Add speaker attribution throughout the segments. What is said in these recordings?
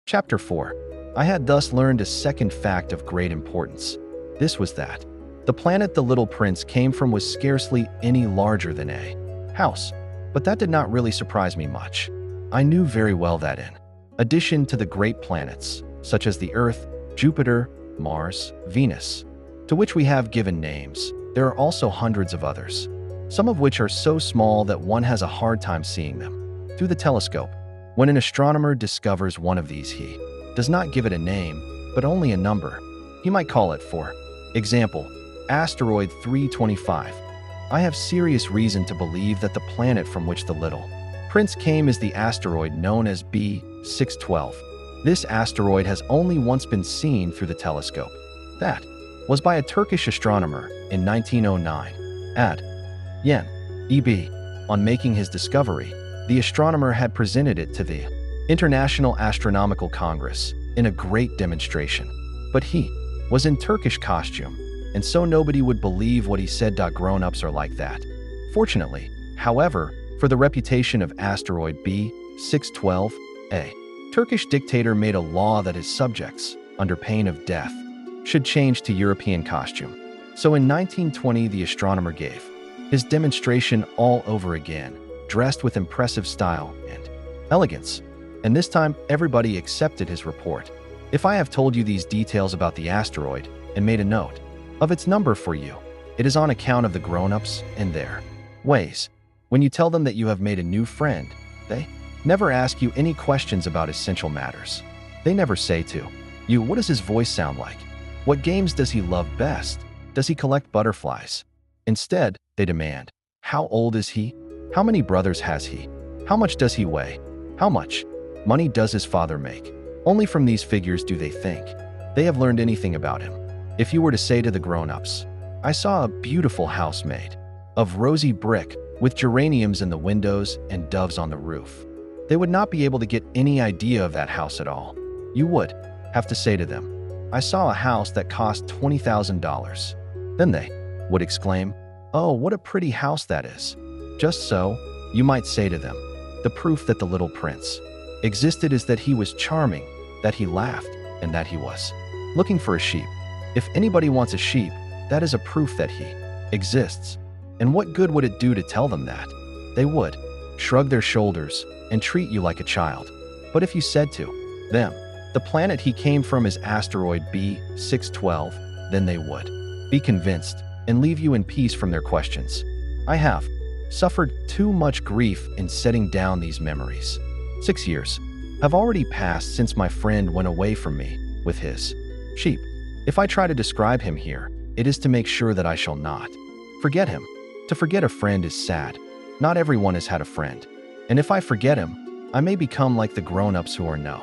Speaker 1: Chapter 4. I had thus learned a second fact of great importance. This was that the planet the little prince came from was scarcely any larger than a house. But that did not really surprise me much. I knew very well that in addition to the great planets, such as the Earth, Jupiter, Mars, Venus, to which we have given names, there are also hundreds of others, some of which are so small that one has a hard time seeing them through the telescope. When an astronomer discovers one of these, he does not give it a name, but only a number. He might call it, for example, asteroid 325. I have serious reason to believe that the planet from which the little prince came is the asteroid known as B612. This asteroid has only once been seen through the telescope. That was by a Turkish astronomer in 1909. Ad Yen E.B. On making his discovery, the astronomer had presented it to the International Astronomical Congress in a great demonstration. But he was in Turkish costume, and so nobody would believe what he said. Grown-ups are like that. Fortunately, however, for the reputation of asteroid B612, a Turkish dictator made a law that his subjects, under pain of death, should change to European costume. So in 1920, the astronomer gave his demonstration all over again, dressed with impressive style and elegance. And this time, everybody accepted his report. If I have told you these details about the asteroid and made a note of its number for you, it is on account of the grown-ups and their ways. When you tell them that you have made a new friend, they never ask you any questions about essential matters. They never say to you, what does his voice sound like? What games does he love best? Does he collect butterflies? Instead, they demand, how old is he? How many brothers has he? How much does he weigh? How much money does his father make? Only from these figures do they think they have learned anything about him. If you were to say to the grown-ups, I saw a beautiful house made of rosy brick with geraniums in the windows and doves on the roof, they would not be able to get any idea of that house at all. You would have to say to them, I saw a house that cost $20,000. Then they would exclaim, oh, what a pretty house that is. Just so, you might say to them, the proof that the little prince existed is that he was charming, that he laughed, and that he was looking for a sheep. If anybody wants a sheep, that is a proof that he exists. And what good would it do to tell them that? They would shrug their shoulders and treat you like a child. But if you said to them, the planet he came from is asteroid B612, then they would be convinced and leave you in peace from their questions. I have suffered too much grief in setting down these memories. 6 years have already passed since my friend went away from me with his sheep. If I try to describe him here, it is to make sure that I shall not forget him. To forget a friend is sad. Not everyone has had a friend. And if I forget him, I may become like the grown-ups who are no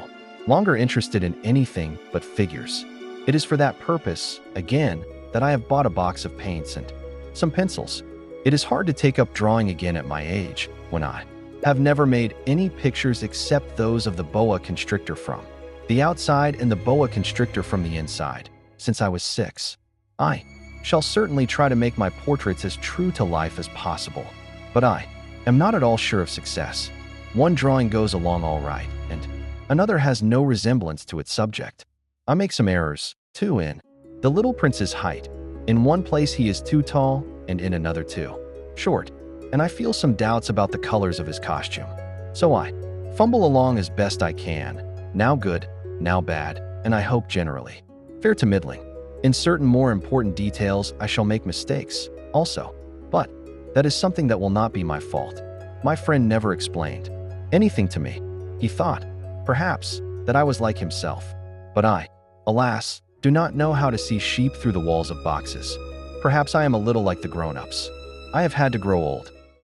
Speaker 1: longer interested in anything but figures. It is for that purpose, again, that I have bought a box of paints and some pencils. It is hard to take up drawing again at my age, when I have never made any pictures except those of the boa constrictor from the outside and the boa constrictor from the inside, since I was 6. I shall certainly try to make my portraits as true to life as possible, but I am not at all sure of success. One drawing goes along all right, and another has no resemblance to its subject. I make some errors, too, in the little prince's height. In one place he is too tall, and in another too short, and I feel some doubts about the colors of his costume. So I fumble along as best I can, now good, now bad, and I hope generally fair to middling. In certain more important details I shall make mistakes, also, but that is something that will not be my fault. My friend never explained anything to me. He thought, perhaps, that I was like himself, but I, alas, do not know how to see sheep through the walls of boxes. Perhaps I am a little like the grown-ups. I have had to grow old.